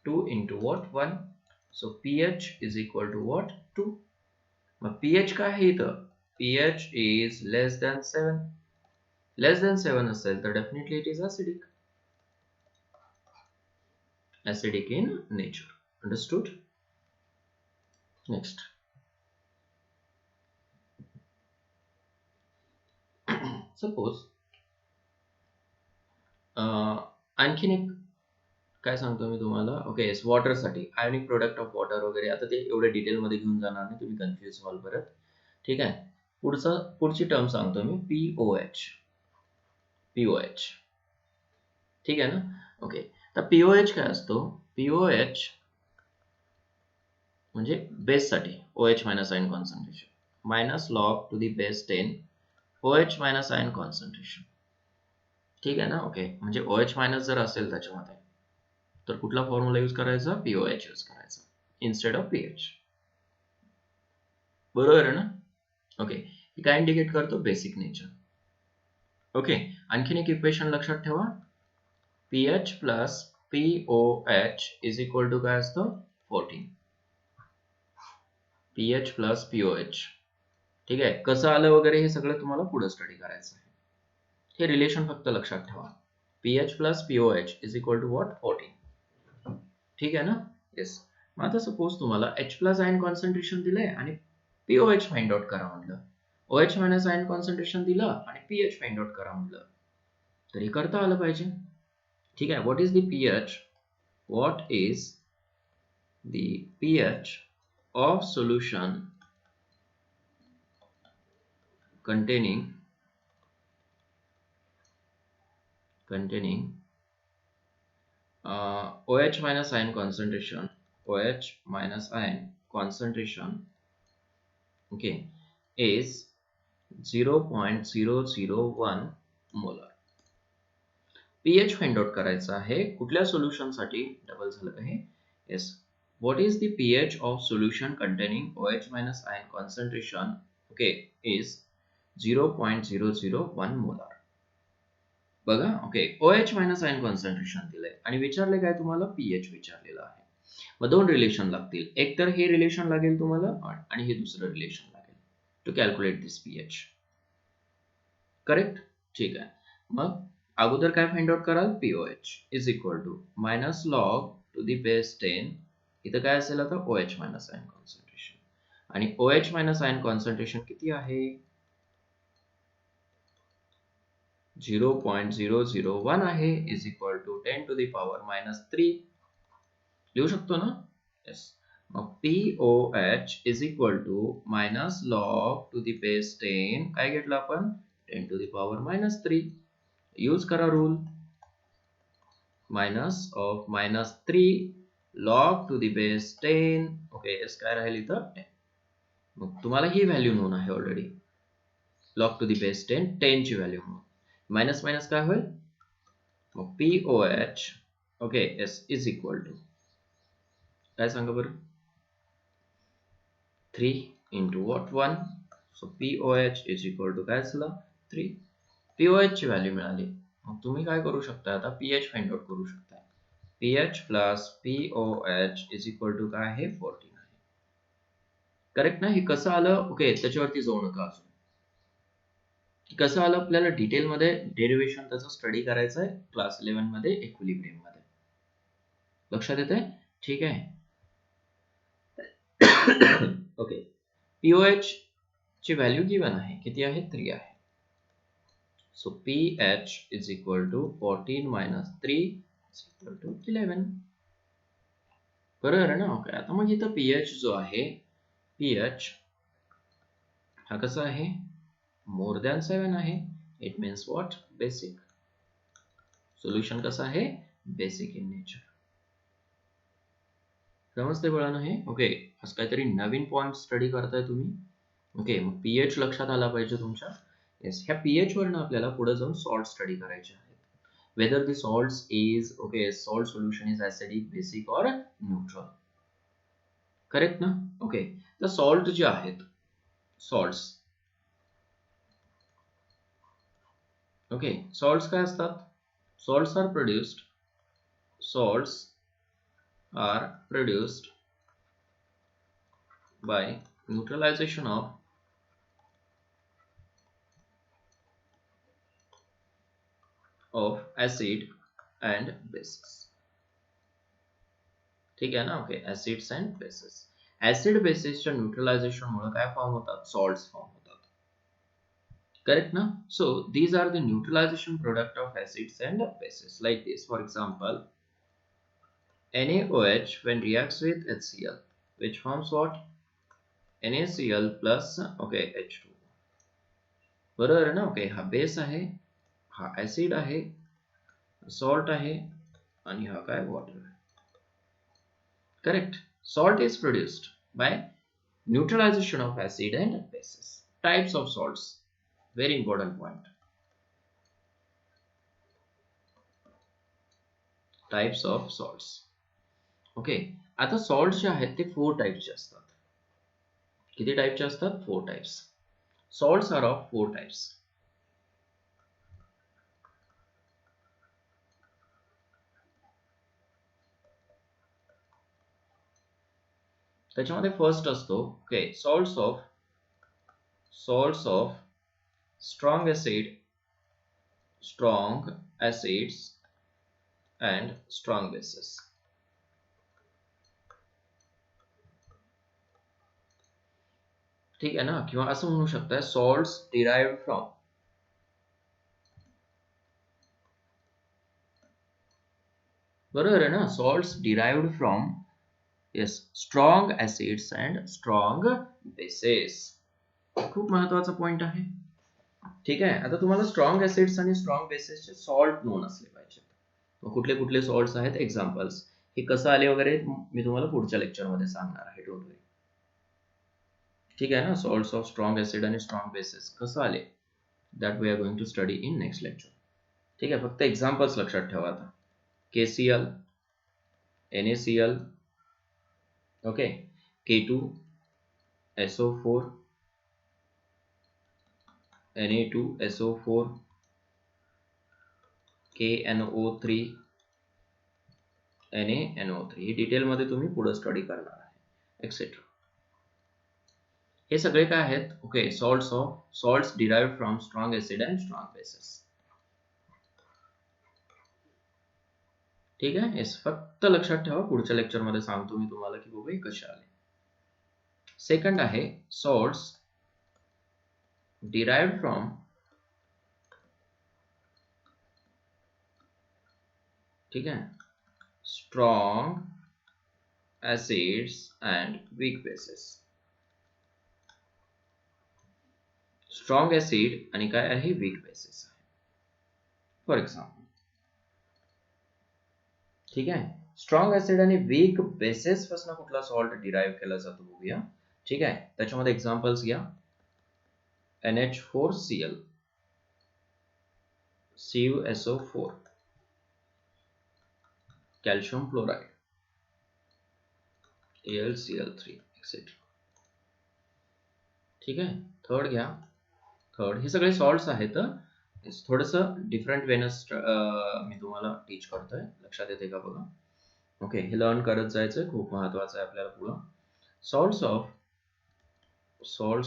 2 into what 1 so pH is equal to what 2 मग pH काय आहे इथं pH is less than 7 less than 7 असेल तर definitely it is acidic in nature understood next suppose आणखीन एक काय सांगतो मी तुम्हाला ओके वॉटर साठी आयोनिक प्रोडक्ट ऑफ वॉटर वगैरे आता ते एवढे डिटेल मध्ये घेऊन जाणार नाही तुम्ही कन्फ्युज व्हाल परत ठीक आहे पुढची टर्म सांगतो मी पीओएच ठीक आहे ना ओके तर पीओएच काय असतो पीओएच म्हणजे बेस साठी OH minus ion concentration minus log to the base 10 OH minus ion concentration ठीक आहे ना ओके म्हणजे OH मायनस जर असेल त्याच्यामध्ये तर कुठला फॉर्म्युला यूज करायचा पीओएच यूज करायचा इन्स्टेड ऑफ पीएच बरोबर आहे ना ओके हे काय इंडिकेट करतो बेसिक नेचर ओके आणखीन एक इक्वेशन लक्षात ठेवा pH plus POH is equal to काय असतं 14 pH प्लस POH ठीक आहे कसं आलं वगैरे हे सगळं तुम्हाला पुढे स्टडी करायचं आहे हे रिलेशन फक्त लक्षात ठेवा pH plus POH is equal to what 14 ठीक आहे ना येस मग आता सपोज तुम्हाला H प्लस आयन कॉन्सन्ट्रेशन दिलंय आणि POH फाइंड आउट करा म्हटलं OH मायनस आयन कॉन्सन्ट्रेशन दिलं आणि pH फाइंड आउट करा म्हटलं तरी करता आलं पाहिजे ठीक आहे what is the pH of solution containing OH minus ion concentration okay is 0.001 molar pH find out करायचा आहे कुठल्या सोल्युशन साठी डबल झालं का हे yes what is the pH of solution containing OH minus ion concentration okay is 0.001 molar बघा okay OH minus ion concentration दिलंय आणि विचारले काय तुम्हाला pH विचारलेलं आहे मग दोन रिलेशन लागतील एक तर हे रिलेशन लागेल तुम्हाला आणि हे दुसरं रिलेशन लागेल to calculate this pH correct ठीक आहे मग अगोदर काय फाइंड आउट कराल pOH is equal to minus log to the base 10 इथं काय असेल आता OH मायनस आयन कॉन्सन्ट्रेशन आणि OH मायनस आयन कॉन्सन्ट्रेशन किती आहे 0.001 आहे is equal to 10 to the power minus 3 लिहू शकतो ना येस मग POH is equal to minus log to the base 10 काय घेतलं आपण 10 to the power minus 3 use करा rule, minus of -3 log to the base 10. Okay, as काय राहील इथं 10. मग तुम्हाला ही व्हॅल्यू नोन आहे already, log to the base 10 ची व्हॅल्यू म्हणून. मायनस मायनस काय होईल, मग POH okay as is equal to काय सांगा बरं, 3 into what 1. So POH is equal to काय झालं 3. POH ची व्हॅल्यू मिळाली. मग तुम्ही काय करू शकता, आता pH फाइंड आउट करू शकता. pH plus POH is equal to काय आहे 14 आहे. करेक्ट ना. हे कसं आलं, ओके त्याच्यावरती जाऊ नका अजून. कसं आलं आपल्याला डिटेल मध्ये डेरिव्हेशन त्याचा स्टडी करायचा आहे क्लास 11 मध्ये इक्विलिब्रियम मध्ये. लक्षात येते, ठीक आहे. ओके, POH ची व्हॅल्यू गिवन आहे, किती आहे 3 आहे. So pH is equal to 14 minus 3 is equal to 11. बरोबर आहे ना. ओके, आता मग इथं pH जो आहे, pH हा कसा आहे, मोर दॅन 7 आहे. It means what, basic. Solution कसं आहे, बेसिक इन नेचर. समजते बळानं हे. ओके, आज काहीतरी नवीन पॉइंट स्टडी करताय तुम्ही. ओके, मग pH लक्षात आला पाहिजे तुमच्या. येस, ह्या pH वरनं आपल्याला पुढे जाऊन सॉल्ट स्टडी करायचे आहेत. Whether the salt is okay, salt solution is acidic, basic और न्यूट्रल. करेक्ट ना. ओके, तर सॉल्ट जे आहेत, सॉल्ट्स, ओके सॉल्ट्स काय असतात, salts are produced by neutralization of acid and bases. ठीक आहे ना. Okay, acids and bases. Acid बेसिसच्या न्यूट्रलायझेशन मुळे काय फॉर्म होतात, सॉल्ट्स फॉर्म होतात. Correct na. So these are the neutralization product of acids and bases, like this. For example, NaOH when reacts with HCl, which forms what, NaCl plus okay H2. बरोबर आहे ना. Okay, हा base आहे, हा acid आहे, salt आहे, आणि हा काय वॉटर आहे. Correct. Salt is produced by neutralization of acid and bases. Types of salts, very important point. Types of salts. Okay, आता सॉल्ट जे आहेत ते 4 टाइप्सचे असतात. किती टाइपचे असतात, 4 types. Salts are of 4 types. त्याच्यामध्ये फर्स्ट असतो okay, salts of strong acids and strong bases. ठीक आहे ना. किंवा असं म्हणू शकता, सॉल्ट्स डिराइव्ड फ्रॉम, बरोबर आहे ना, salts derived from yes strong acids and strong bases. खूप महत्वाचा पॉइंट आहे. ठीक आहे. आता तुम्हाला स्ट्रॉंग ऍसिड्स आणि स्ट्रॉंग बेसेसचे सॉल्ट नोन असले पाहिजेत. मग कुठले कुठले सॉल्ट्स आहेत, एक्झाम्पल्स, हे कसं आले वगैरे मी तुम्हाला पुढच्या लेक्चरमध्ये सांगणार आहे, डोंट वरी. ठीक आहे ना. सॉल्ट्स ऑफ स्ट्रॉंग ऍसिड आणि स्ट्रॉंग बेसेस कसं आले, that we are going to study in next lecture. ठीक आहे, फक्त एक्झाम्पल्स लक्षात ठेवा. आता KCl, NaCl, okay, K2SO4, Na2SO4, KNO3, NaNO3. ही डिटेल मध्ये तुम्ही पुढे स्टडी करणार आहे, एक्सेट्रा. हे सगळे काय आहेत, okay, salts derived from strong acid and strong bases. ठीक आहे. येस, फक्त लक्षात ठेवा, पुढच्या लेक्चर मध्ये सांगतो मी तुम्हाला की बघू कसे आले. सेकंड आहे सॉल्ट्स डिराइव्ड फ्रॉम ठीक है strong acids and weak bases. Strong acid आणि काय आहे, वीक बेसिस आहे. फॉर एक्झाम्पल, ठीक आहे. स्ट्रॉंग ऍसिड आणि वीक बेसिस पासून कुठला सॉल्ट डिराईव्ह केला जातो बघूया. ठीक आहे, त्याच्यामध्ये एक्झाम्पल्स घ्या. NH4Cl, CuSO4, calcium fluoride, AlCl3 etcetera. ठीक आहे. थर्ड घ्या. थर्ड, हे सगळे सॉल्ट्स आहेत. थोडस डिफरंट वेनस मी तुम्हाला टीच करतोय, लक्षात येते का बघा. ओके, हे लर्न करत जायचं, खूप महत्वाचं आहे आपल्याला पुढं. सॉल्ट्स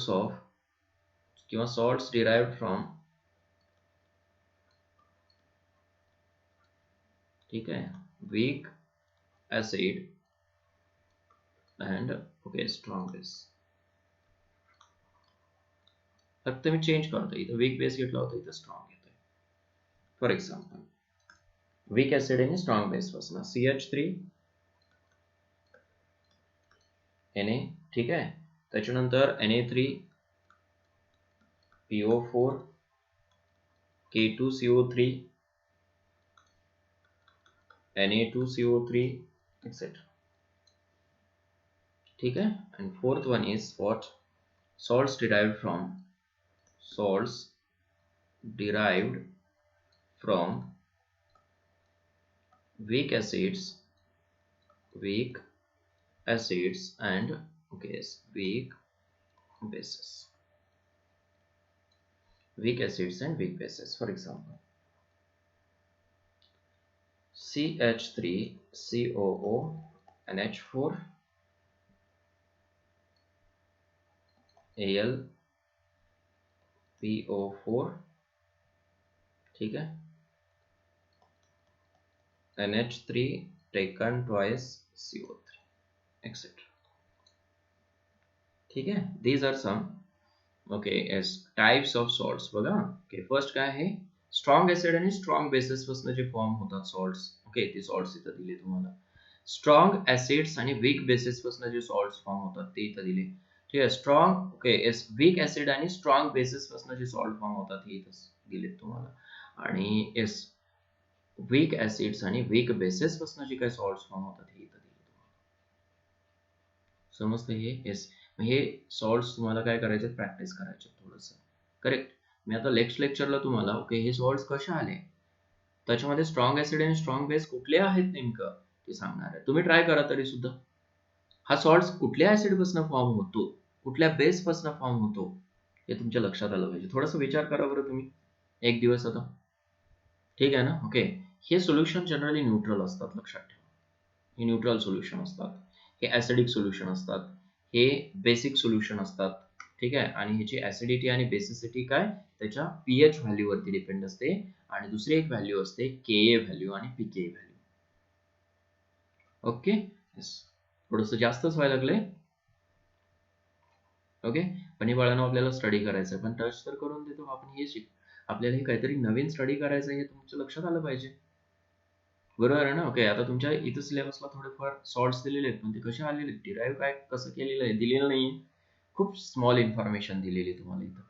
ऑफ किंवा सॉल्ट्स डिराइव्ड फ्रॉम, ठीक आहे, weak acid and okay strong base. फक्त मी चेंज करतोय, इथं वीक बेस घेतला होता, इथं स्ट्रॉंग घेतोय. फॉर एक्झाम्पल, वीक ऍसिड आणि स्ट्रॉंग बेस पासून CH3 Na, ठीक आहे. त्याच्यानंतर Na3 PO4 K2CO3 Na2CO3 etc. ठीक है. And fourth one is what? Salts derived from weak acids and okay, weak bases. Weak acids and weak bases. For example, CH3COO NH4 AlPO4, ठीक है, NH3 taken twice CO3 etc. ठीक है. These are some okay as types of salts बघा. Okay, first काय आहे, strong acid आणि strong bases पासून जे फॉर्म होतात सॉल्ट्स. ओके, ते सॉल्ट्स इथं दिले तुम्हाला. स्ट्रॉंग ऍसिड्स आणि वीक बेसिस पासून जे सॉल्ट्स फॉर्म होतात ते इथं दिले. ठीक आहे. Strong okay as weak acid आणि स्ट्रॉंग बेसिस पासून जे सॉल्ट फॉर्म होतात हे इथं दिलेत तुम्हाला. आणि एस वीक ऍसिड्स आणि वीक बेसिस पासून जे काही सॉल्ट्स फॉर्म होतात हे इथं दिले तुम्हाला. समजतं हे? येस. हे सॉल्ट्स तुम्हाला काय करायचे, प्रॅक्टिस करायचे थोडंसं. करेक्ट. मी आता नेक्स्ट लेक्चरला तुम्हाला ओके हे सॉल्ट्स कसे आले, त्याच्यामध्ये स्ट्रॉंग ऍसिड आणि स्ट्रॉंग बेस कुठले आहेत नेमकं ते सांगणार आहे. तुम्ही ट्राय करा तरी सुद्धा. हा सॉल्ट्स कुठल्या ऍसिड पासून फॉर्म होतो, कुठल्या बेस पासून फॉर्म होतो, हे तुमच्या लक्षात आलं पाहिजे. थोडंसं विचार करा बरं तुम्ही एक दिवस आता. ठीक आहे ना. ओके, हे सोल्युशन जनरली न्यूट्रल असतात, लक्षात ठेवा. हे न्यूट्रल सोल्युशन असतात, हे ऍसिडिक सोल्युशन असतात, हे बेसिक सोल्युशन असतात. ठीक आहे. आणि ह्याची ऍसिडिटी आणि बेसिसिटी काय त्याच्या pH व्हॅल्यू वरती डिपेंड असते. आणि दुसरी एक व्हॅल्यू असते Ka व्हॅल्यू आणि pK व्हॅल्यू. ओके, थोडस जास्तच व्हायला लागले. ओके, पण हे बाळांनो आपल्याला स्टडी करायचं आहे, पण टच तर करून देतो आपण, हे शिक. आपल्याला हे काहीतरी नवीन स्टडी करायचं आहे, हे तुमच्या लक्षात आलं पाहिजे. बरोबर आहे ना. ओके, आता तुमच्या इथं सिलेबसला थोडेफार सॉल्ट्स दिलेले आहेत, पण ते कसे आलेले, डिराईव्ह काय कसं केलेलं आहे दिलेलं नाहीये. खूप स्मॉल इन्फॉर्मेशन दिलेली आहे तुम्हाला इथं,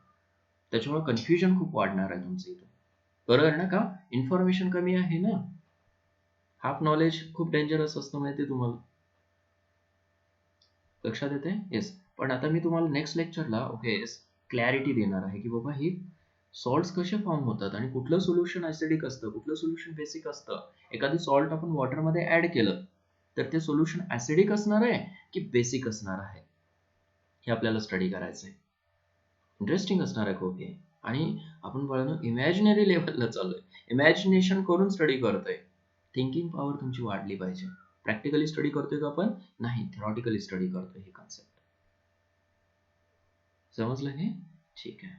त्याच्यामुळे कन्फ्युजन खूप वाढणार आहे तुमचं इथं. बरोबर आहे ना. का इन्फॉर्मेशन कमी आहे ना. हाफ नॉलेज खूप डेंजरस असतं माहिती आहे तुम्हाला, लक्षात येते. येस. पण आता मी तुम्हाला नेक्स्ट लेक्चरला ओके क्लॅरिटी देणार आहे की बाबा हे सॉल्ट्स कसे फॉर्म होतात आणि कुठलं सोल्युशन ऍसिडिक असतं, कुठलं सोल्युशन बेसिक असतं. एखादी सॉल्ट आपण वॉटरमध्ये ऍड केलं तर ते सोल्युशन ऍसिडिक असणार आहे की बेसिक असणार आहे, हे आपल्याला स्टडी करायचं आहे. इंटरेस्टिंग असणार आहे खूप हे. आणि आपण बाळांनो इमॅजिनरी लेवलला चाललोय, इमॅजिनेशन करून स्टडी करतोय. थिंकिंग पॉवर तुमची वाढली पाहिजे. प्रॅक्टिकली स्टडी करतोय का आपण, नाही, थेरॉटिकली स्टडी करतोय हे कॉन्सेप्ट. समजलं हे? ठीक आहे.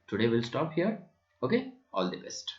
Today will stop here. Okay, all the best.